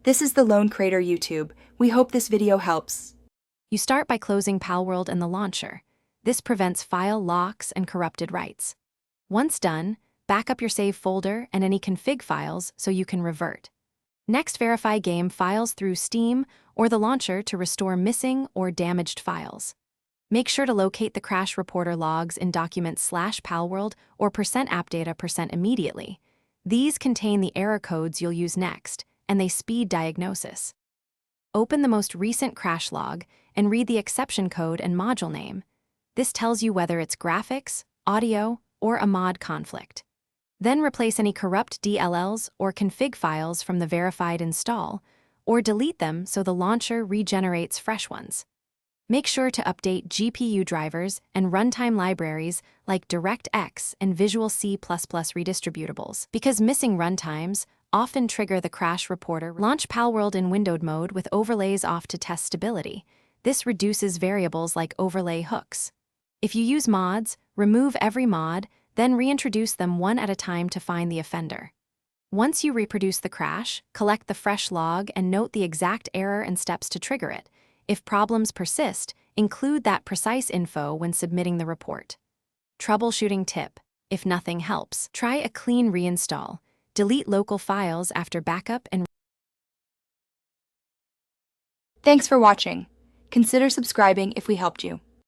This is the Lone Crater YouTube. We hope this video helps. You start by closing Palworld and the launcher. This prevents file locks and corrupted writes. Once done, back up your save folder and any config files so you can revert. Next, verify game files through Steam or the launcher to restore missing or damaged files. Make sure to locate the crash reporter logs in documents/palworld or %appdata% immediately. These contain the error codes you'll use next, and they speed diagnosis. Open the most recent crash log and read the exception code and module name. This tells you whether it's graphics, audio, or a mod conflict. Then replace any corrupt DLLs or config files from the verified install, or delete them so the launcher regenerates fresh ones. Make sure to update GPU drivers and runtime libraries like DirectX and Visual C++ redistributables, because missing runtimes often trigger the crash reporter. Launch Palworld in windowed mode with overlays off to test stability. This reduces variables like overlay hooks. If you use mods, remove every mod, then reintroduce them one at a time to find the offender. Once you reproduce the crash, collect the fresh log and note the exact error and steps to trigger it. If problems persist, include that precise info when submitting the report. Troubleshooting tip: if nothing helps, try a clean reinstall. Delete local files after backup and Thanks for watching. Consider subscribing if we helped you.